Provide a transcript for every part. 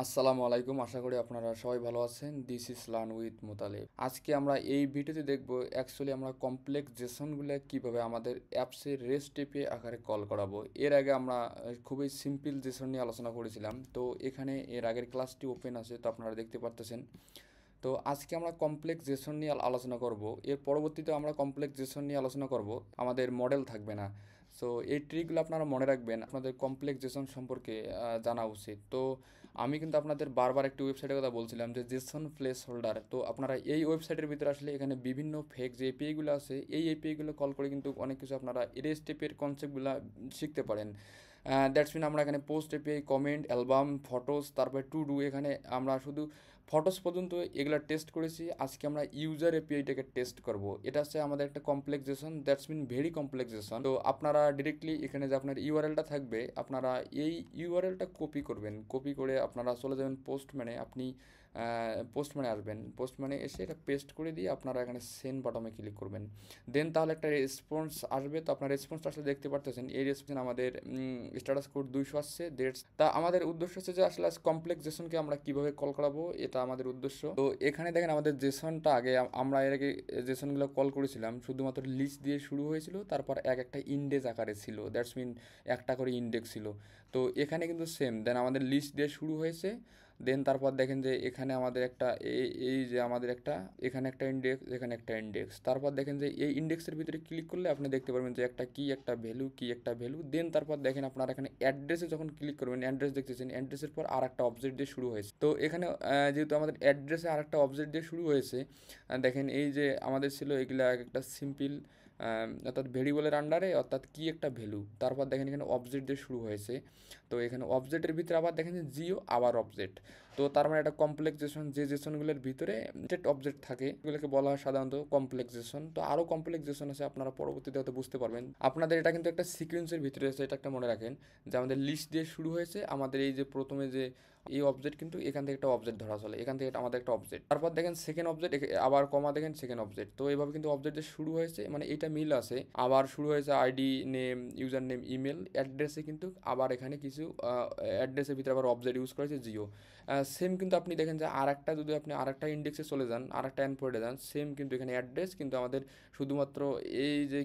আসসালামু আলাইকুম, আশা করি আপনারা সবাই ভালো আছেন। This is learn with Motaleb. আজকে আমরা এই ভিডিওতে দেখব অ্যাকচুয়ালি আমরা কমপ্লেক্স জেসনগুলো কীভাবে আমাদের অ্যাপসে রেস্ট এপিআই আকারে কল করাবো। এর আগে আমরা খুবই সিম্পল জেসন নিয়ে আলোচনা করেছিলাম। তো এখানে এর আগের ক্লাসটি ওপেন আছে, তো আপনারা দেখতে পারতেছেন। তো আজকে আমরা কমপ্লেক্স জেসন নিয়ে আলোচনা করব। এর পরবর্তীতে আমরা কমপ্লেক্স জেসন নিয়ে আলোচনা করব, আমাদের মডেল থাকবে না। সো এই ট্রিকগুলো আপনারা মনে রাখবেন, আপনাদের কমপ্লেক্স জেসন সম্পর্কে জানা উচিত। তো আমি কিন্তু আপনাদের বারবার একটি ওয়েবসাইটের কথা বলছিলাম যে জেসন প্লেস হোল্ডার। তো আপনারা এই ওয়েবসাইটের ভিতরে আসলে এখানে বিভিন্ন ফেক যে এপিআইগুলো আছে, এই এপিআইগুলো কল করে কিন্তু অনেক কিছু আপনারা রেস্ট এপিআইয়ের কনসেপ্টগুলো শিখতে পারেন। দ্যাটস মিন আমরা এখানে post API, comment, album, photos, তারপরে টু ডু, এখানে আমরা শুধু ফটোস পর্যন্ত এগুলো টেস্ট করেছি। আজকে আমরা ইউজার এপিআইটাকে টেস্ট করব। এটা হচ্ছে আমাদের একটা কমপ্লেক্সেশন, দ্যাটস মিন ভেরি কমপ্লেক্সেশন। তো আপনারা ডিরেক্টলি এখানে যে আপনার ইউআরএলটা থাকবে, আপনারা এই ইউআরএলটা কপি করবেন। কপি করে আপনারা চলে যাবেন পোস্টম্যানে। আপনি পোস্টম্যানে আসবেন, পোস্টম্যানে এসে এটা পেস্ট করে দিয়ে আপনারা এখানে সেন্ড বাটনে ক্লিক করবেন। দেন তাহলে একটা রেসপন্স আসবে। তো আপনার রেসপন্সটা আসলে দেখতে পারতেছেন। এই রেসপন্স আমাদের স্ট্যাটাস কোড 200 আসছে, ডেটস। তা আমাদের উদ্দেশ্য হচ্ছে যে আসলে কমপ্লেক্স জেসনকে আমরা কিভাবে কল করাবো, এটা আমাদের উদ্দেশ্য। তো এখানে দেখেন আমাদের জেসনটা আগে আমরা এর আগে জেসনগুলো কল করেছিলাম শুধুমাত্র লিস্ট দিয়ে শুরু হয়েছিল, তারপর একটা ইন্ডেক্স আকারে ছিল। দ্যাটস মিন একটা করে ইন্ডেক্স ছিল। তো এখানে কিন্তু সেম। দেন আমাদের লিস্ট দিয়ে শুরু হয়েছে। দেন তারপর দেখেন যে এখানে আমাদের একটা এই যে আমাদের একটা এখানে একটা ইন্ডেক্স, এখানে একটা ইন্ডেক্স। তারপর দেখেন যে এই ইন্ডেক্সের ভিতরে ক্লিক করলে আপনি দেখতে পারবেন যে একটা কি একটা ভ্যালু, কি একটা ভ্যালু। দেন তারপর দেখেন আপনারা এখানে অ্যাড্রেসে যখন ক্লিক করবেন, অ্যাড্রেস দেখতেছেন, অ্যাড্রেসের পর আর একটা অবজেক্ট দিয়ে শুরু হয়েছে। তো এখানে যেহেতু আমাদের অ্যাড্রেসে আর একটা অবজেক্ট দিয়ে শুরু হয়েছে, দেখেন এই যে আমাদের ছিল এগুলা একটা সিম্পল, অর্থাৎ ভেরিয়েবলের আন্ডারে, অর্থাৎ কি একটা ভ্যালু। তারপর দেখেন এখানে অবজেক্ট দিয়ে শুরু হয়েছে। তো এখানে অবজেক্টের ভিতরে আবার দেখেন যে জিও আবার অবজেক্ট। তো তার মানে একটা কমপ্লেক্সেশন, যে জেসনগুলোর ভিতরে স্টেট অবজেক্ট থাকে এগুলোকে বলা হয় সাধারণত কমপ্লেক্সেশন। তো আরও কমপ্লেক্সেশন আছে, আপনারা পরবর্তীতে হয়তো বুঝতে পারবেন। আপনাদের এটা কিন্তু একটা সিকোয়েন্সের ভিতরে আছে, এটা একটা মনে রাখেন যে আমাদের লিস্ট দিয়ে শুরু হয়েছে। আমাদের এই যে প্রথমে যে এই অবজেক্ট, কিন্তু এখান থেকে একটা অবজেক্ট ধরা চলে, এখান থেকে আমাদের একটা অবজেক্ট। তারপর দেখেন সেকেন্ড অবজেক্ট, আবার কমা দেখেন সেকেন্ড অবজেক্ট। তো এইভাবে কিন্তু অবজেক্টে শুরু হয়েছে, মানে এটা মিল আছে। আবার শুরু হয়েছে ID name, user name, email, অ্যাড্রেসে কিন্তু আবার এখানে কিছু অ্যাড্রেসের ভিতরে আবার অবজেক্ট ইউজ করেছে জিও। সেম কিন্তু আপনি দেখেন যে আর একটা, যদি আপনি আর একটা ইন্ডেক্সে চলে যান, আর একটা এন্ডপয়েন্টে যান, সেম কিন্তু এখানে অ্যাড্রেস, কিন্তু আমাদের শুধুমাত্র এই যে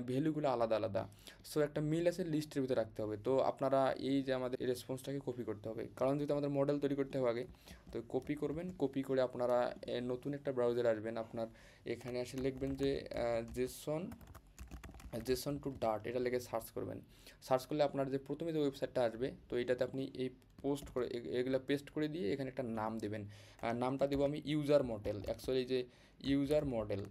ভ্যালুগুলো আলাদা আলাদা। সো একটা মিল আছে, লিস্টের ভিতরে রাখতে হবে। তো আপনারা এই যে আমাদের এই রেসপন্সটাকে কপি করতে হবে, কারণ যেহেতু আমাদের মডেল তৈরি করতে হবে আগে। তো কপি করবেন, কপি করে আপনারা নতুন একটা ব্রাউজারে আসবেন। আপনার এখানে এসে লিখবেন যে জেসন জেসন টু ডাট, এটা লিখে সার্চ করবেন। সার্চ করলে আপনার যে প্রথমে যে ওয়েবসাইটটা আসবে, তো এটাতে আপনি এই পোস্ট করে এগুলো পেস্ট করে দিয়ে এখানে একটা নাম দেবেন। আর নামটা দেবো আমি ইউজার মডেল। অ্যাকচুয়ালি যে ইউজার মডেল,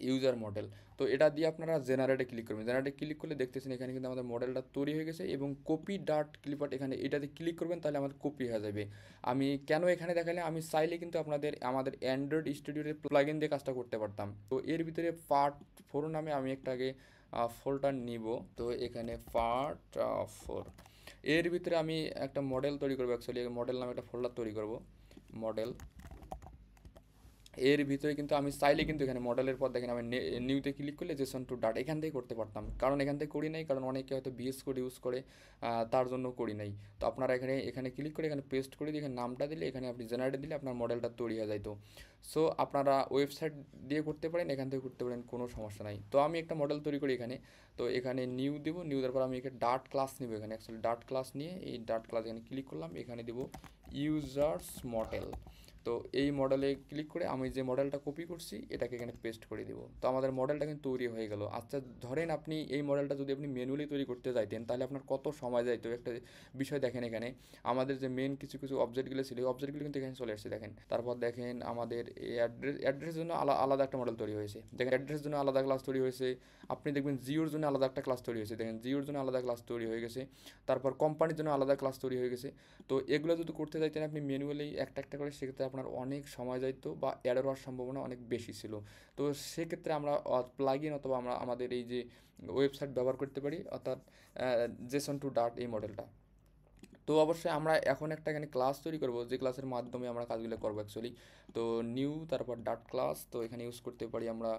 ইউজার মডেল। তো এটা দিয়ে আপনারা জেনারেটে ক্লিক করবেন। জেনারেটে ক্লিক করলে দেখতেছেন এখানে কিন্তু আমাদের মডেলটা তৈরি হয়ে গেছে। এবং কপি ডাট ক্লিপার্ট, এখানে এটাতে ক্লিক করবেন, তাহলে আমাদের কপি হয়ে যাবে। আমি কেন এখানে দেখালে, আমি চাইলে কিন্তু আমাদের অ্যান্ড্রয়েড স্টুডিওর প্লাগইন দিয়ে কাজটা করতে পারতাম। তো এর ভিতরে পার্ট 4 নামে আমি একটা আগে ফোল্ডার নিব। তো এখানে পার্ট 4, এর ভিতরে আমি একটা মডেল তৈরি করবো। অ্যাকচুয়ালি মডেল নামে একটা ফোল্ডার তৈরি করব, মডেল। এর ভিতরে কিন্তু আমি চাইলে কিন্তু এখানে মডেলের পর দেখেন আমি নিউতে ক্লিক করলে জেসন টু ডাট এখান থেকে করতে পারতাম, কারণ এখান থেকে করি নাই, কারণ অনেকে হয়তো বিএস কোড ইউজ করে, তার জন্য করি নাই। তো আপনারা এখানে এখানে ক্লিক করে এখানে পেস্ট করে দিয়ে এখানে নামটা দিলে, এখানে আপনি জেনারেট দিলে আপনার মডেলটা তৈরি হয়ে যাইতো। সো আপনারা ওয়েবসাইট দিয়ে করতে পারেন, এখান থেকে করতে পারেন, কোনো সমস্যা নাই। তো আমি একটা মডেল তৈরি করি এখানে। তো এখানে নিউ দেবো, নিউ দেওয়ার পর আমি এখানে ডাট ক্লাস নিব। এখানে অ্যাকচুয়ালি ডাট ক্লাস নিয়ে এই ডাট ক্লাস এখানে ক্লিক করলাম, এখানে দেবো ইউজার্স মডেল। তো এই মডেলে ক্লিক করে আমি যে মডেলটা কপি করছি এটাকে এখানে পেস্ট করে দিব। তো আমাদের মডেলটা কিন্তু তৈরি হয়ে গেল। আচ্ছা, ধরেন আপনি এই মডেলটা যদি আপনি ম্যানুয়ালি তৈরি করতে যাইতেন, তাহলে আপনার কত সময় যাইতো। একটা বিষয় দেখেন, এখানে আমাদের যে মেন কিছু কিছু অবজেক্টগুলো ছিল, এই অবজেক্টগুলো কিন্তু এখানে চলে আসছে দেখেন। তারপর দেখেন আমাদের এই অ্যাড্রেসের জন্য আলাদা একটা মডেল তৈরি হয়েছে। দেখেন অ্যাড্রেসের জন্য আলাদা ক্লাস তৈরি হয়েছে। আপনি দেখবেন জিওর জন্য আলাদা একটা ক্লাস তৈরি হয়েছে, দেখেন জিওর জন্য আলাদা ক্লাস তৈরি হয়ে গেছে। তারপর কোম্পানির জন্য আলাদা ক্লাস তৈরি হয়ে গেছে। তো এগুলো যদি করতে চাইতেন আপনি ম্যানুয়ালি একটা একটা করে, সেক্ষেত্রে আপনার অনেক সময় যাইতো বা এরর হওয়ার সম্ভাবনা অনেক বেশি ছিল। তো সেক্ষেত্রে আমরা প্লাগইন অথবা আমরা আমাদের এই যে ওয়েবসাইট ব্যবহার করতে পারি, অর্থাৎ জেসন টু ডাট এই মডেলটা। তো অবশ্যই আমরা এখন একটা এখানে ক্লাস তৈরি করব, যে ক্লাসের মাধ্যমে আমরা কাজগুলো করবো অ্যাকচুয়ালি। তো নিউ, তারপর ডাট ক্লাস। তো এখানে ইউজ করতে পারি আমরা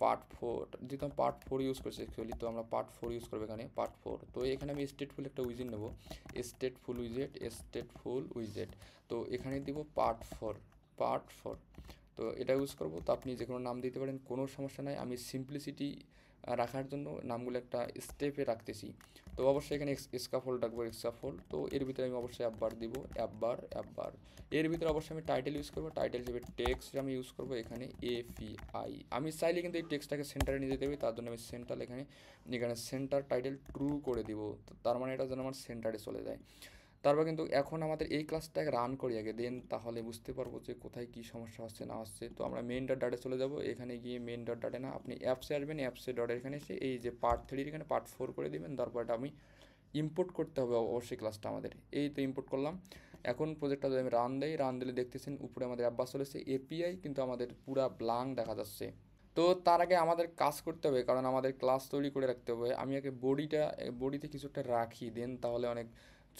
পার্ট 4, যেহেতু আমি পার্ট 4 ইউজ করছি অ্যাকচুয়ালি, তো আমরা পার্ট 4 ইউজ করবো এখানে, পার্ট 4। তো এখানে আমি স্টেটফুল একটা উইজেট নেব, স্টেটফুল উইজেট। তো এখানে দিব পার্ট 4। তো এটা ইউজ করব। তো আপনি যে কোনো নাম দিতে পারেন, কোনো সমস্যা নাই। আমি সিম্পলিসিটি রাখার জন্য নামগুলো একটা স্টেপে রাখতেছি। তো অবশ্যই এখানে স্কাফোল্ড রাখবো, স্কাফোল্ড। তো এর ভিতরে আমি অবশ্যই অ্যাপবার দিব, অ্যাপবার। এর ভিতরে অবশ্যই আমি টাইটেল ইউজ করবো, টাইটেল হিসেবে টেক্সট আমি ইউজ করবো এখানে API। আমি চাইলে কিন্তু এই টেক্সটটাকে সেন্টারে নিয়ে যেতে হবে, তার জন্য আমি সেন্টার এখানে সেন্টার টাইটেল ট্রু করে দিব। তো তার মানে এটা যেন আমার সেন্টারে চলে যায়। তারপর কিন্তু এখন আমাদের এই ক্লাসটাকে রান করি আগে, দেন তাহলে বুঝতে পারবো যে কোথায় কী সমস্যা হচ্ছে না হচ্ছে। তো আমরা মেইন ডট ডাটে চলে যাব। এখানে গিয়ে মেইন ডট ডাটে না, আপনি অ্যাপসে আসবেন, অ্যাপসে ডট এখানে এসে এই যে পার্ট 3 এখানে পার্ট 4 করে দেবেন। তারপর এটা আমি ইম্পোর্ট করতে হবে অবশ্যই ক্লাসটা আমাদের। এই তো ইম্পোর্ট করলাম। এখন প্রজেক্টটা যদি আমি রান দিলে দেখতেছেন উপরে আমাদের অ্যাপবাস চলেছে, API কিন্তু আমাদের পুরা ব্লাঙ্ক দেখা যাচ্ছে। তো তার আগে আমাদের কাজ করতে হবে, কারণ আমাদের ক্লাস তৈরি করে রাখতে হবে। আমি আগে বডিতে কিছু একটা রাখি, দেন তাহলে অনেক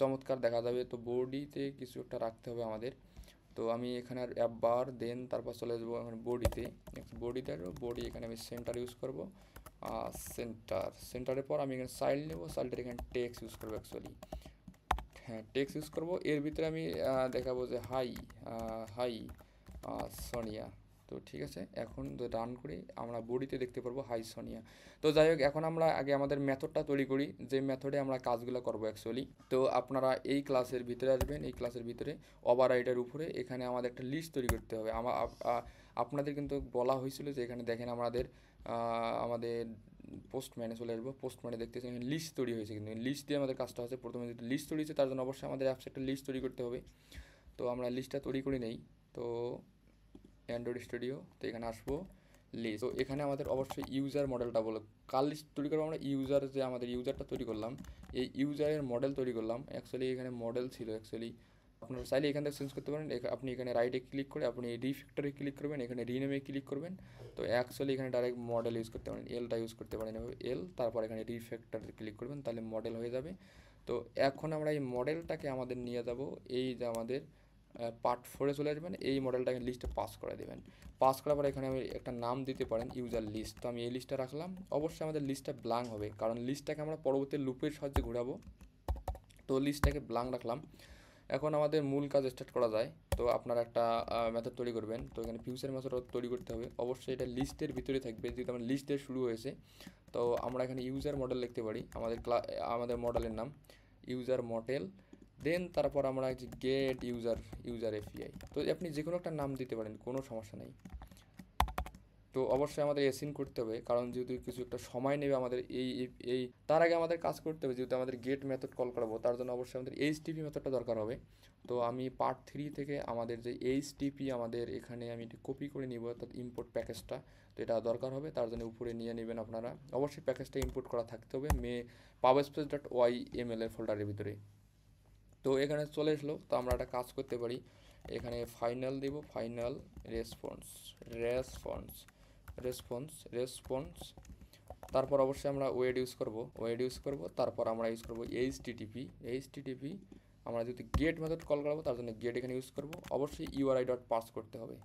চমৎকার দেখা যাবে। তো বডিতে কিছু একটা রাখতে হবে আমাদের। তো আমি এখানে আর অ্যাপবার, দেন তারপর চলে যাবো এখানে বডি এখানে আমি সেন্টার ইউজ করবো, সেন্টারের পর আমি এখানে চাইল্ড নেবো, চাইল্ডের এখানে টেক্সট ইউজ করবো অ্যাকচুয়ালি। হ্যাঁ, টেক্সট ইউজ করবো। এর ভিতরে আমি দেখাবো যে হাই সোনিয়া। তো ঠিক আছে, এখন রান করি, আমরা বডিতে দেখতে পারবো হাই সোনিয়া। তো যাই হোক, এখন আমরা আগে আমাদের মেথডটা তৈরি করি, যে মেথডে আমরা কাজগুলো করবো অ্যাকচুয়ালি। তো আপনারা এই ক্লাসের ভিতরে আসবেন, এই ক্লাসের ভিতরে ওভাররাইডের উপরে এখানে আমাদের একটা লিস্ট তৈরি করতে হবে। আপনাদের কিন্তু বলা হয়েছিল যে এখানে দেখেন আমাদের পোস্টম্যানে চলে আসবো। পোস্টম্যানে দেখতেছি এখানে লিস্ট তৈরি হয়েছে, কিন্তু লিস্ট দিয়ে আমাদের কাজটা হচ্ছে। প্রথমে যদি লিস্ট তৈরি হয়েছে, তার জন্য অবশ্যই আমাদের অ্যাপসে একটা লিস্ট তৈরি করতে হবে। তো আমরা লিস্টটা তৈরি করে নেই। তো অ্যান্ড্রয়েড স্টুডিও, তো এখানে আসবো লিস্ট। তো এখানে আমাদের অবশ্যই ইউজার মডেলটা বলো, কার লিস্ট তৈরি করবো আমরা, যে আমাদের ইউজারটা তৈরি করলাম, এই ইউজারের মডেল তৈরি করলাম। অ্যাকচুয়ালি এখানে মডেল ছিল অ্যাকচুয়ালি, আপনারা চাইলে এখান থেকে চেঞ্জ করতে পারেন। আপনি এখানে রাইটে ক্লিক করে আপনি রিফ্যাক্টরে ক্লিক করবেন, এখানে রিনেমে ক্লিক করবেন। তো অ্যাকচুয়ালি এখানে ডাইরেক্ট মডেল ইউজ করতে পারেন, এলটা ইউজ করতে পারেন এভাবে, তারপর এখানে রিফ্যাক্টরে ক্লিক করবেন, তাহলে মডেল হয়ে যাবে। তো এখন আমরা এই মডেলটাকে আমাদের নিয়ে যাব, এই যে আমাদের পার্ট 4-এ চলে আসবেন, এই মডেলটাকে লিস্টে পাস করে দেবেন। পাস করার পর এখানে আমি একটা নাম দিতে পারেন ইউজার লিস্ট। তো আমি এই লিস্টটা রাখলাম। অবশ্যই আমাদের লিস্টটা ব্ল্যাঙ্ক হবে, কারণ লিস্টটাকে আমরা পরবর্তী লুপের সাহায্যে ঘোরাবো। তো লিস্টটাকে ব্ল্যাঙ্ক রাখলাম। এখন আমাদের মূল কাজ স্টার্ট করা যায়। তো আপনারা একটা মেথড তৈরি করবেন। তো এখানে ফিউচার মেথড তৈরি করতে হবে, অবশ্যই এটা লিস্টের ভিতরে থাকবে, যেহেতু আমার লিস্ট দিয়ে শুরু হয়েছে। তো আমরা এখানে ইউজার মডেল লিখতে পারি, আমাদের মডেলের নাম ইউজার মডেল। দেন তারপর আমরা গেট ইউজার API। তো আপনি যে কোনো একটা নাম দিতে পারেন, কোনো সমস্যা নেই। তো অবশ্যই আমাদের এসিন করতে হবে, কারণ যেহেতু কিছু একটা সময় নেবে আমাদের এই তার আগে আমাদের কাজ করতে হবে। যেহেতু আমাদের গেট মেথড কল করাবো, তার জন্য অবশ্যই আমাদের HTTP মেথডটা দরকার হবে। তো আমি পার্ট 3 থেকে আমাদের যে HTTP আমাদের এখানে আমি এটি কপি করে নিব, অর্থাৎ ইম্পোর্ট প্যাকেজটা। তো এটা দরকার হবে, তার জন্য উপরে নিয়ে নেবেন আপনারা। অবশ্যই প্যাকেজটা ইম্পোর্ট করা থাকতে হবে pubspace.yml এর ফোল্ডারের ভিতরে। তো এখানে চলে আসলো। তো আমরা একটা কাজ করতে পারি, এখানে ফাইনাল দিব, ফাইনাল রেসপন্স। তারপর অবশ্যই আমরা ওয়েড ইউজ করব। তারপর আমরা ইউজ করব এইচটিটিপি। আমরা যদি গেট মেথড কল করাবো, তার জন্য গেট এখানে ইউজ করব। অবশ্যই ইউআরআই ডট পার্স করতে হবে।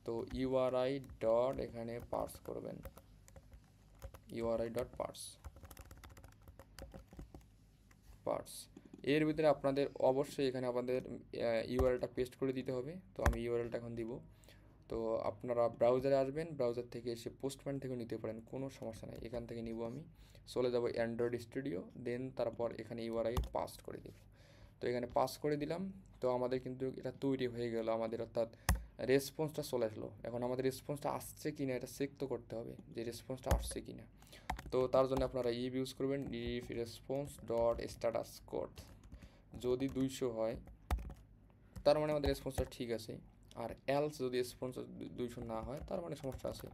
তো ইউআরআই ডট এখানে পার্স করবেন, ইউআরআই ডট পার্স। এর ভিতরে আপনাদের অবশ্যই এখানে আমাদের ইউআরএলটা পেস্ট করে দিতে হবে। তো আমি ইউআরএলটা এখন দিব। তো আপনারা ব্রাউজারে আসবেন, ব্রাউজার থেকে এসে পোস্টম্যান থেকে নিতে পারেন, কোনো সমস্যা নেই। এখান থেকে নিব, আমি চলে যাব অ্যান্ড্রয়েড স্টুডিও, দেন তারপর এখানে ইউআরআই পাস করে দেব। তো এখানে পাস করে দিলাম। তো আমাদের কিন্তু এটা তৈরি হয়ে গেল আমাদের, অর্থাৎ রেসপন্সটা চলে আসলো। এখন আমাদের রেসপন্সটা আসছে কিনা এটা চেক তো করতে হবে, যে রেসপন্সটা আসছে কিনা। তো তার জন্য আপনারা ইউজ করবেন if response dot status code. যদি 200 হয়, তার মানে আমাদের রেসপন্সটা ঠিক আছে। আর এলস যদি রেসপন্স 200 না হয়, তার মানে সমস্যা আছে।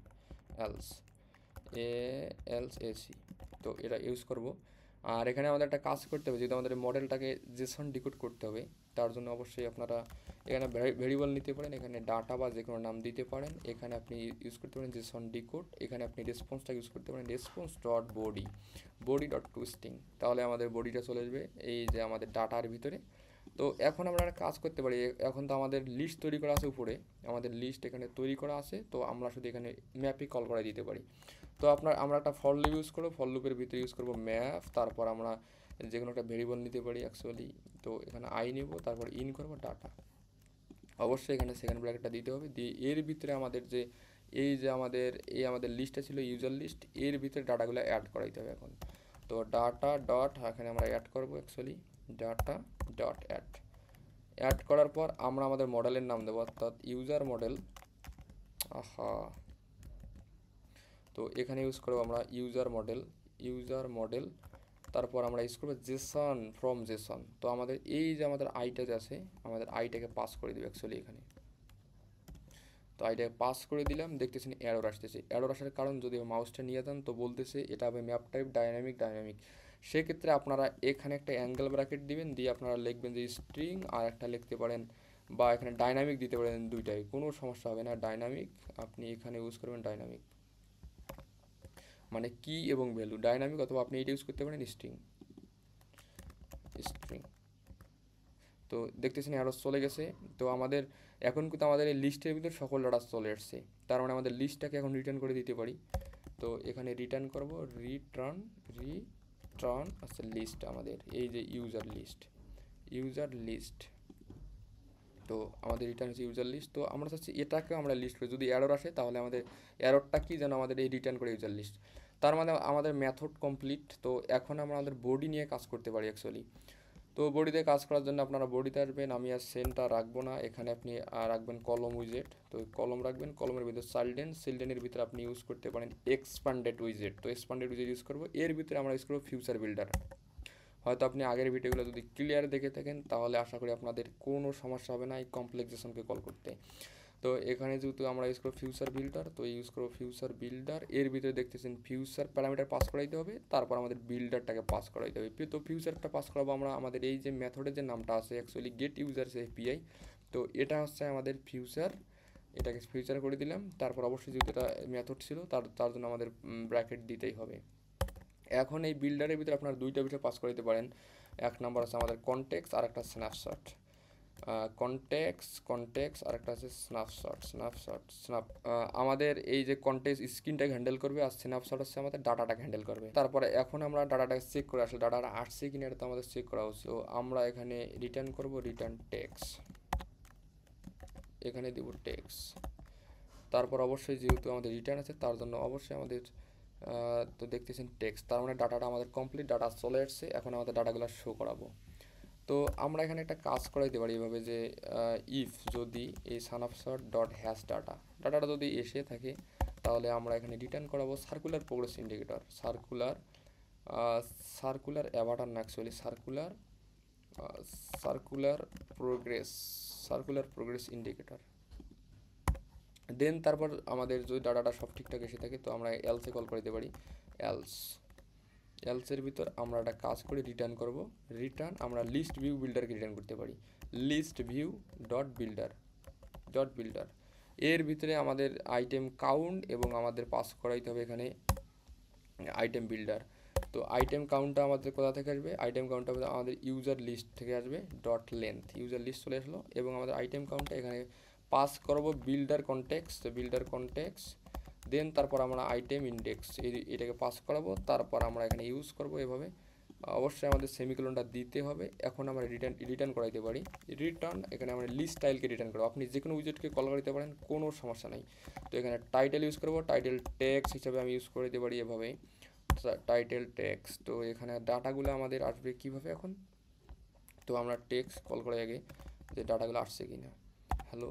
Else AC. তো এটা ইউজ করব। আর এখানে আমাদের একটা কাজ করতে হবে, যেহেতু আমাদের মডেলটাকে জেসন ডিকোড করতে হবে, তার জন্য অবশ্যই আপনারা এখানে ভেরিয়েবল নিতে পারেন, এখানে ডাটা বা যে কোনো নাম দিতে পারেন। এখানে আপনি ইউজ করতে পারেন জেসন ডিকোড। এখানে আপনি রেসপন্সটা ইউজ করতে পারেন response dot body dot twisting. তাহলে আমাদের বডিটা চলে আসবে এই যে আমাদের ডাটার ভিতরে। তো এখন আমরা একটা কাজ করতে পারি, এখন তো আমাদের লিস্ট তৈরি করা আছে উপরে, আমাদের লিস্ট এখানে তৈরি করা আছে, তো আমরা শুধু এখানে ম্যাপে কল করে দিতে পারি। তো আমরা একটা ফর লুপ ইউজ করবো, ফর লুপের ভিতরে ইউজ করবো ম্যাপ, তারপর আমরা যে কোনো একটা ভেরিয়েবল নিতে পারি অ্যাকচুয়ালি। তো এখানে আই নেব, তারপর ইন করবো ডাটা, অবশ্যই এখানে সেকেন্ড ব্র্যাকেটটা দিতে হবে, দিয়ে এর ভিতরে আমাদের যে আমাদের লিস্টটা ছিল ইউজার লিস্ট, এর ভিতরে ডাটাগুলো অ্যাড করাইতে হবে এখন। তো ডাটা ডট এখানে আমরা অ্যাড করবো অ্যাকচুয়ালি, ডাটা ডট অ্যাড করার পর আমরা আমাদের মডেলের নাম দেবো, অর্থাৎ ইউজার মডেল। তো এখানে ইউজ করবো আমরা ইউজার মডেল, তারপর আমরা ইউজ করবো জেসন ফ্রম জেসন। তো আমাদের এই যে আমাদের আইটা যে আছে, আমাদের আইটাকে পাস করে দেবে অ্যাকচুয়ালি এখানে। তো আইটাকে পাস করে দিলাম, দেখতেছেন এরর আসতেছে। এরর আসার কারণ, যদি মাউসটা নিয়ে যান তো বলতেছে এটা হবে ম্যাপ টাইপ ডাইনামিক। সেক্ষেত্রে আপনারা এখানে একটা অ্যাঙ্গেল ব্র্যাকেট দিবেন, দিয়ে আপনারা লিখবেন যে স্ট্রিং, আর একটা লিখতে পারেন বা এখানে ডাইনামিক দিতে পারেন, দুইটাই কোনো সমস্যা হবে না। ডাইনামিক আপনি এখানে ইউজ করবেন, ডাইনামিক মানে কি এবং ভ্যালু ডাইনামিক, অথবা আপনি এটা ইউজ করতে পারেন স্ট্রিং। তো দেখতেছেন আরও চলে গেছে। তো আমাদের এখন কিন্তু আমাদের এই লিস্টের ভিতর সকল ডাটা চলে আসছে, তার মানে আমাদের লিস্টটাকে এখন রিটার্ন করে দিতে পারি। তো এখানে রিটার্ন করব, রিটার্ন আচ্ছা লিস্ট, আমাদের এই যে ইউজার লিস্ট। তো আমাদের রিটার্ন হচ্ছে ইউজার লিস্ট। তো আমরা চাচ্ছি এটাকে আমরা লিস্ট করি, যদি এরর আসে তাহলে আমাদের এররটা কি যেন আমাদের এই রিটার্ন করে ইউজার লিস্ট। তার মানে আমাদের মেথড কমপ্লিট। তো এখন আমরা আমাদের বডি নিয়ে কাজ করতে পারি অ্যাকচুয়ালি। তো বডিতে কাজ করার জন্য আপনারা বডিতে আসবেন, আমি আর সেন্টার রাখবো না, এখানে আপনি রাখবেন কলম উইজেট। তো কলম রাখবেন, কলমের ভিতরে চিলড্রেনের ভিতরে আপনি ইউজ করতে পারেন এক্সপান্ডেড উইজেট। তো এক্সপান্ডেড উইজেট ইউজ করবো, এর ভিতরে আমরা ইউজ করবো ফিউচার বিল্ডার। হয়তো আপনি আগের ভিডিওগুলো যদি ক্লিয়ার দেখে থাকেন তাহলে আশা করি আপনাদের কোনো সমস্যা হবে না এই কমপ্লেক্সেশনকে কল করতে। তো এখানে যেহেতু আমরা ইউজ করবো ফিউচার বিল্ডার, তো ইউজ করবো ফিউচার বিল্ডার, এর ভিতরে দেখতেছেন ফিউচার প্যারামিটার পাস করাইতে হবে, তারপর আমাদের বিল্ডারটাকে পাস করাইতে হবে। তো ফিউচারটা পাস করাবো আমরা আমাদের এই যে মেথডের যে নামটা আছে অ্যাকচুয়ালি গেট ইউজার্স এপিআই। তো এটা হচ্ছে আমাদের ফিউচার, এটাকে ফিউচার করে দিলাম। তারপর অবশ্যই যেহেতু এটা মেথড ছিল তার জন্য আমাদের ব্র্যাকেট দিতেই হবে। এখন এই বিল্ডারের ভিতরে আপনারা দুইটা বিষয় পাস করাইতে পারেন। এক নম্বর আছে আমাদের কনটেক্স, আর একটা স্ন্যাপশট। কনটেক্স আর একটা আছে স্ন্যাপশট। আমাদের এই যে কনটেক্স স্ক্রিনটাকে হ্যান্ডেল করবে, আর স্ন্যাপশট হচ্ছে আমাদের ডাটাটাকে হ্যান্ডেল করবে। তারপরে এখন আমরা ডাটাটাকে চেক করে আসলে ডাটাটা আসছে কিনা এটা তো আমাদের চেক করা উচিত। তো আমরা এখানে রিটার্ন করব, রিটার্ন টেক্স, এখানে দিব টেক্স। তারপর অবশ্যই যেহেতু আমাদের রিটার্ন আছে তার জন্য অবশ্যই আমাদের তো দেখতেছেন টেক্সট, তার মানে ডাটাটা আমাদের কমপ্লিট ডাটা চলে আসছে। এখন আমাদের ডাটাগুলো শো করাবো। তো আমরা এখানে একটা কাজ করাইতে পারি এভাবে যে ইফ যদি এই সানআপশট ডট হ্যাশ ডাটাটা যদি এসে থাকে তাহলে আমরা এখানে রিটার্ন করাবো circular progress indicator, circular Avatar না অ্যাকচুয়ালি সার্কুলার প্রোগ্রেস ইন্ডিকেটর। দেন তারপর আমাদের যদি ডাটাটা সব ঠিকঠাক এসে থাকে তো আমরা এলসে কল করে দিতে পারি, এলসের ভিতর আমরা একটা কাজ করে রিটার্ন করব, রিটার্ন আমরা লিস্ট ভিউ বিল্ডারকে রিটার্ন করতে পারি, লিস্ট ভিউ ডট বিল্ডার। এর ভিতরে আমাদের আইটেম কাউন্ট এবং আমাদের পাস করাইতে হবে এখানে আইটেম বিল্ডার। তো আইটেম কাউন্টটা আমাদের কোথা থেকে আসবে, আইটেম কাউন্টটা আমাদের ইউজার লিস্ট থেকে আসবে, ডট লেন্থ ইউজার লিস্ট চলে আসলো, এবং আমাদের আইটেম কাউন্টটা এখানে পাস করবো বিল্ডার কনটেক্স। দেন তারপর আমরা আইটেম ইন্ডেক্স এটাকে পাস করাবো, তারপর আমরা এখানে ইউজ করব এভাবে। অবশ্যই আমাদের সেমিকোলনটা দিতে হবে। এখন আমরা রিটার্ন করাইতে পারি, রিটার্ন এখানে আমরা লিস্ট স্টাইলকে রিটার্ন করবো, আপনি যে কোনো উইজেটকে কল করতে পারেন, কোনো সমস্যা নাই। তো এখানে টাইটেল ইউজ করবো, টাইটেল টেক্সট হিসাবে আমি ইউজ করে দিতে পারি এভাবে, টাইটেল টেক্সট। তো এখানে ডাটাগুলো আমাদের আসবে কিভাবে এখন, তো আমরা টেক্সট কল করে আগে যে ডাটাগুলো আসছে কিনা, হ্যালো।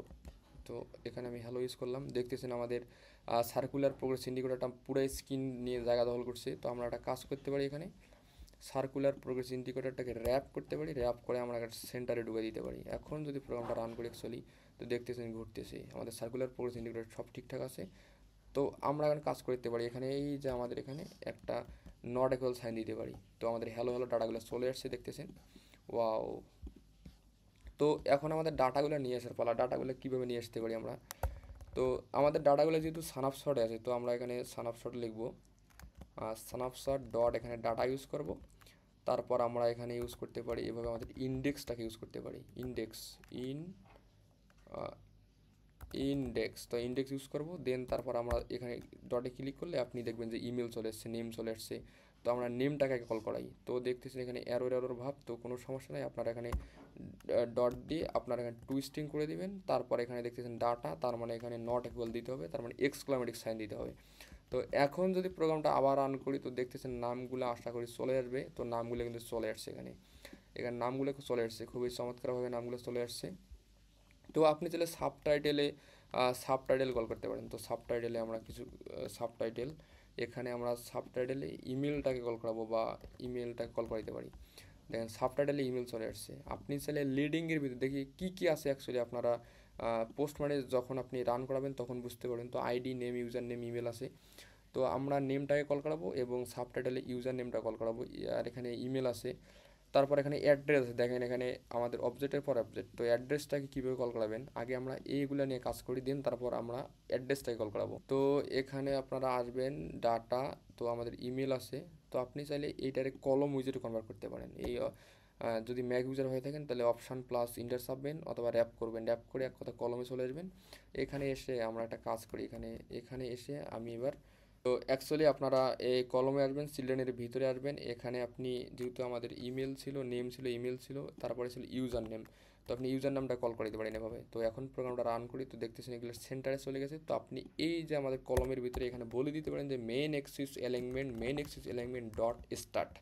তো এখানে আমি হ্যালো ইউজ করলাম, দেখতেছেন আমাদের সার্কুলার প্রোগ্রেস ইন্ডিকেটরটা পুরো স্ক্রিন নিয়ে জায়গা দখল করছে। তো আমরা একটা কাজ করতে পারি, এখানে সার্কুলার প্রোগ্রেস ইন্ডিকেটরটাকে র্যাপ করতে পারি, র্যাপ করে আমরা একটা সেন্টারে ঢুকে দিতে পারি। এখন যদি প্রোগ্রামটা রান করি অ্যাকচুয়ালি তো দেখতেছেন ঘুরতেছে, আমাদের সার্কুলার প্রোগ্রেস ইন্ডিকেটর সব ঠিকঠাক আছে। তো আমরা এখন কাজ করতে পারি, এখানে এই যে আমাদের এখানে একটা নট ইকুয়াল সাইন দিতে পারি। তো আমাদের হ্যালো ডাটাগুলো চলে আসছে, দেখতেছেন, ওয়াও। তো এখন আমাদের ডাটাগুলো নিয়ে আসার পালা, ডাটাগুলো কীভাবে নিয়ে আসতে পারি আমরা। তো আমাদের ডাটাগুলো যেহেতু সানআপশটে আছে তো আমরা এখানে সানআপশট লিখবো, সানআপশট ডট এখানে ডাটা ইউজ করব, তারপর আমরা এখানে ইউজ করতে পারি এভাবে আমাদের ইন্ডেক্সটাকে ইউজ করতে পারি, ইন্ডেক্স ইন্ডেক্স। তো ইন্ডেক্স ইউজ করব, দেন তারপর আমরা এখানে ডটে ক্লিক করলে আপনি দেখবেন যে ইমেল চলে এসছে, নেম চলে এসছে। তো আমরা নেমটাকে কল করাই, তো দেখতেছেন এখানে এরর ভাব, তো কোনো সমস্যা নেই। আপনারা এখানে ডট দিয়ে আপনারা এখানে টুইস্টিং করে দিবেন। তারপর এখানে দেখতেছেন ডাটা, তার মানে এখানে নট ইকুয়াল দিতে হবে, তার মানে এক্সক্লামেটিক সাইন দিতে হবে। তো এখন যদি প্রোগ্রামটা আবার রান করি, তো দেখতেছেন নামগুলো আশা করি চলে আসবে। তো নামগুলো কিন্তু চলে আসছে, এখানে এখানে নামগুলো চলে আসছে, খুবই চমৎকারভাবে নামগুলো চলে আসছে। তো আপনি চাইলে সাবটাইটেল কল করতে পারেন। তো সাবটাইটেলে আমরা কিছু সাবটাইটেল, এখানে আমরা সাবটাইটেলে ইমেলটাকে কল করাবো বা ইমেলটাকে কল করাইতে পারি। দেখেন সাবটাইটেলে ইমেল চলে আসছে। আপনি চাইলে লিডিংয়ের ভিতরে দেখি কী কী আছে অ্যাকচুয়ালি আপনারা পোস্ট মানে যখন আপনি রান করাবেন তখন বুঝতে পারবেন। তো ID, name, user name, email আছে। তো আমরা নেমটাকে কল করাবো এবং সাবটাইটেলে ইউজার নেমটা কল করাবো, আর এখানে ইমেল আছে। তারপর এখানে অ্যাড্রেস দেখেন, এখানে আমাদের অবজেক্টের পর অবজেক্ট। তো অ্যাড্রেসটাকে কীভাবে কল করাবেন, আগে আমরা এইগুলো নিয়ে কাজ করি, দেন তারপর আমরা অ্যাড্রেসটাকে কল করাবো। তো এখানে আপনারা আসবেন ডাটা, তো আমাদের ইমেল আছে। তো আপনি চাইলে এইটারে কলম উইজারে কনভার্ট করতে পারেন। যদি ম্যাক ইউজার হয়ে থাকেন তাহলে অপশান প্লাস ইন্টার চাপবেন অথবা র্যাপ করবেন, র্যাপ করে এক কথা কলমে চলে আসবেন। এখানে এসে আমরা একটা কাজ করি, এখানে এসে আমি এবার, তো অ্যাকচুয়ালি আপনারা এই কলমে আসবেন, চিলড্রেনের ভিতরে আসবেন। এখানে আপনি যেহেতু আমাদের ইমেল ছিল, নেম ছিল, ইমেল ছিল, তারপরে ছিল ইউজার নেম। তো আপনি ইউজার নামটা কল করে দিতে পারেন এভাবে। তো এখন প্রোগ্রামটা রান করি, তো দেখতেছেন এগুলো সেন্টারে চলে গেছে। তো আপনি এই যে আমাদের কলমের ভিতরে এখানে বলে দিতে পারেন যে main axis element dot start.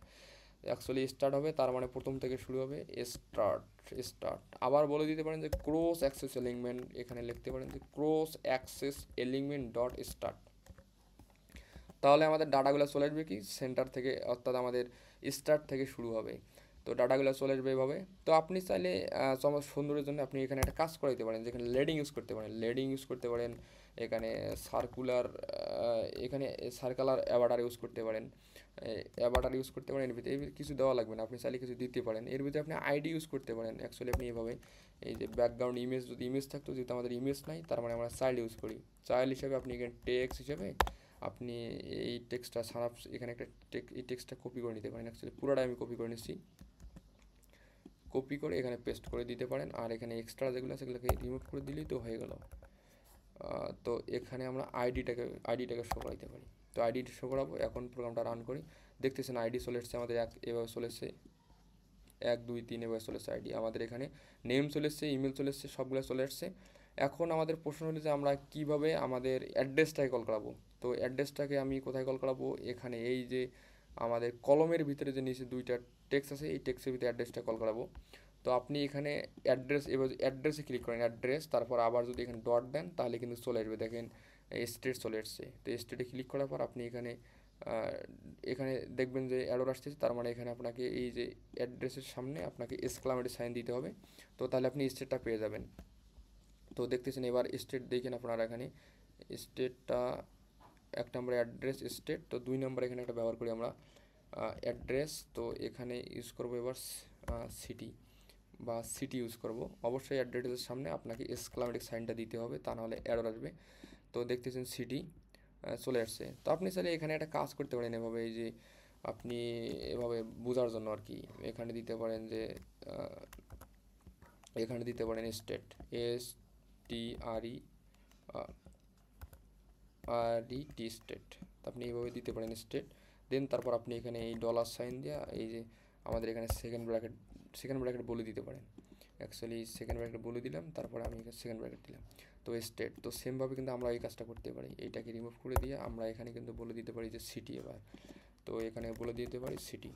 Actually start হবে, তার মানে প্রথম থেকে শুরু হবে, স্টার্ট। আবার বলে দিতে পারেন যে ক্রস অ্যাক্সেস এলিমেন্ট, এখানে লিখতে পারেন যে cross access element dot start. তাহলে আমাদের ডাটাগুলো চলে আসবে কি সেন্টার থেকে, অর্থাৎ আমাদের স্টার্ট থেকে শুরু হবে। তো ডাটাগুলো চলে আসবে এভাবে। তো আপনি চাইলে সৌন্দর্যের জন্য আপনি এখানে একটা কাজ করাইতে পারেন, যেখানে লেডিং ইউজ করতে পারেন, এখানে সার্কুলার, এখানে সার্কুলার অ্যাভাটার ইউজ করতে পারেন, এর ভিতরে কিছু দেওয়া লাগবে না, আপনি চাইলে কিছু দিতে পারেন। এর ভিতরে আপনি আইডি ইউজ করতে পারেন। অ্যাকচুয়ালি আপনি এভাবে এই যে ব্যাকগ্রাউন্ড ইমেজ, যদি ইমেজ থাকতো, যেহেতু আমাদের ইমেজ নাই, তার মানে আমরা চাইল্ড ইউজ করি। চাইল্ড হিসাবে আপনি এখানে টেক্সট হিসেবে আপনি এই টেক্সটটা এখানে একটা এই টেক্সটটা কপি করে নিতে পারেন। অ্যাকচুয়ালি পুরোটা আমি কপি করে নিচ্ছি, কপি করে এখানে পেস্ট করে দিতে পারেন। আর এখানে এক্সট্রা যেগুলো আছে সেগুলোকে রিমুভ করে দিলেই তো হয়ে গেল। তো এখানে আমরা আইডিটাকে শো করাইতে পারি। তো আইডিটা শো করাবো, এখন প্রোগ্রামটা রান করি। দেখতেছেন আইডি চলে এসছে আমাদের, এভাবে চলে এসছে 1 2 3 এভাবে চলে এসছে আইডি। আমাদের এখানে নেম চলে এসছে, ইমেল চলে এসছে, সবগুলো চলে আসছে। এখন আমাদের প্রশ্ন হলো যে আমরা কিভাবে আমাদের অ্যাড্রেসটাকে কল করাবো। তো অ্যাড্রেসটাকে আমি কোথায় কল করাবো, এখানে এই যে আমাদের কলমের ভিতরে যে নিচে দুইটা টেক্সট আছে, এই টেক্সটের ভিতরে অ্যাড্রেসটা কল করাবো। তো আপনি এখানে এবার অ্যাড্রেসে ক্লিক করেন, অ্যাড্রেস, তারপর আবার যদি এখানে ডট দেন তাহলে কিন্তু চলে আসবে। দেখেন স্টেট চলে এসছে। তো স্টেটে ক্লিক করার পর আপনি এখানে দেখবেন যে অ্যারর আসতেছে, তার মানে এখানে আপনাকে এই যে অ্যাড্রেসের সামনে আপনাকে এক্সক্লামেটরি সাইন দিতে হবে। তো তাহলে আপনি স্টেটটা পেয়ে যাবেন। তো দেখতেছেন এবার স্টেট দেখেন আপনারা, এখানে স্টেটটা 1 নম্বর অ্যাড্রেস স্টেট। তো 2 নম্বর এখানে একটা ব্যবহার করি আমরা অ্যাড্রেস। তো এখানে ইউজ করবো এবার সিটি ইউজ করব। অবশ্যই অ্যাড্রেসের সামনে আপনাকে এক্সক্লামেটিক সাইনটা দিতে হবে, তা নাহলে এরর আসবে। তো দেখতেছেন সিটি চলে আসছে। তো আপনি চাইলে এখানে একটা কাজ করতে পারেন এভাবে, এই যে আপনি এভাবে বোঝার জন্য আর কি, এখানে দিতে পারেন যে এখানে দিতে পারেন স্টেট, STRET স্টেট। তো আপনি এইভাবে দিতে পারেন স্টেট। দেন তারপর আপনি এখানে এই ডলার সাইন দেওয়া, এই যে আমাদের এখানে সেকেন্ড ব্র্যাকেট বলে দিতে পারেন। অ্যাকচুয়ালি সেকেন্ড ব্র্যাকেট বলে দিলাম, তারপরে আমি এখানে সেকেন্ড ব্র্যাকেট দিলাম। তো স্টেট। তো সেমভাবে কিন্তু আমরা এই কাজটা করতে পারি, এইটাকে রিমুভ করে দিয়ে আমরা এখানে কিন্তু বলে দিতে পারি যে সিটি এবার। তো এখানে বলে দিতে পারি সিটি,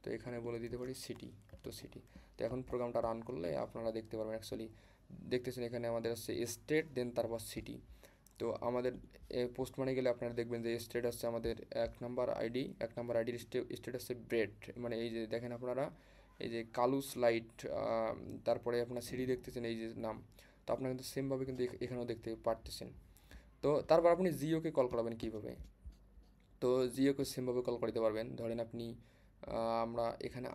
তো এখানে বলে দিতে পারি সিটি। তো এখন প্রোগ্রামটা রান করলে আপনারা দেখতে পারবেন, অ্যাকচুয়ালি দেখতেছেন এখানে আমাদের আছে স্টেট, দেন তারপর সিটি। তো আমাদের পোস্ট মানে গেলে আপনারা দেখবেন যে স্টেট আসছে আমাদের 1 নম্বর আইডির স্টেট আসছে ব্রেড, মানে এই যে দেখেন আপনারা এই যে কালু স্লাইড, তারপরে আপনার সিটি দেখতেছেন এই যে নাম। তো আপনারা কিন্তু সেমভাবে কিন্তু এখানেও দেখতে পারতেছেন। তো তারপর আপনি জিওকে কল করাবেন কীভাবে, তো জিওকে সেমভাবে কল করতে পারবেন। ধরেন আপনি আমরা এখানে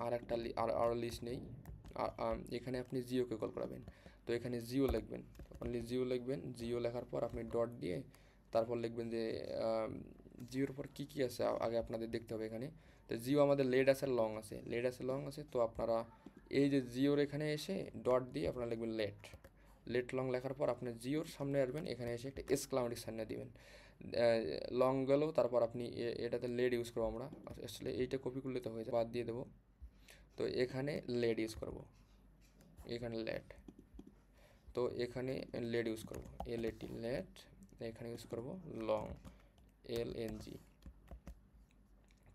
আরও লিস্ট নেই, এখানে আপনি জিওকে কল করাবেন। তো এখানে জিও লিখবেন, জিও লেখার পর আপনি ডট দিয়ে তারপর লিখবেন যে জিওর পর কী কী আছে আগে আপনাদের দেখতে হবে। এখানে তো জিও আমাদের লেড আছে লং আছে, লেড আছে লং আছে। তো আপনারা এই যে জিওর এখানে এসে ডট দিয়ে আপনারা লিখবেন লেট, লেট লং লেখার পর আপনি জিওর সামনে আসবেন, এখানে এসে একটা এক্সক্লামেটিক সাইন দিবেন। লং গেলেও তারপর আপনি এটাতে লেড ইউজ করবো আমরা, আসলে এইটা কপি করলে তো হয়ে যায়, বাদ দিয়ে দেবো। তো এখানে লেড ইউজ করব, এখানে লেড, তো এখানে লেড ইউজ করব, এল এ টি লেড। এখানে ইউজ করব লং, এল এন জি।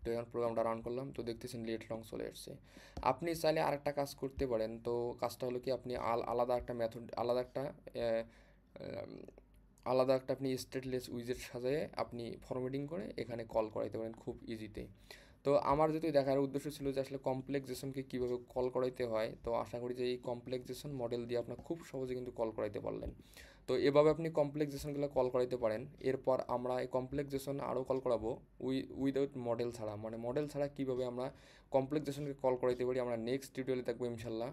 তো এখন প্রোগ্রামটা রান করলাম, তো দেখতেছেন লেট লং চলে আসছে। আপনি চাইলে আরেকটা কাজ করতে পারেন। তো কাজটা হলো কি, আপনি আলাদা একটা মেথড, আলাদা একটা আপনি স্টেটলেস উইজেট সাজায়ে আপনি ফরম্যাটিং করে এখানে কল করাইতে পারেন খুব ইজিতে। তো আমার যদি দেখার উদ্দেশ্য ছিল যে আসলে কমপ্লেক্স জেসনকে কীভাবে কল করাইতে হয়, তো আশা করি যে এই কমপ্লেক্স জেসন মডেল দিয়ে আপনার খুব সহজে কিন্তু কল করাইতে পারলেন। তো এভাবে আপনি কমপ্লেক্স জেসনগুলো কল করাইতে পারেন। এরপর আমরা এই কমপ্লেক্স জেসন আরও কল করাবো উইদাউট মডেল ছাড়া, মানে মডেল ছাড়া কীভাবে আমরা কমপ্লেক্স জেসনকে কল করাইতে পারি আমরা নেক্সট টিউটোরিয়ালে দেখবো ইনশাল্লাহ।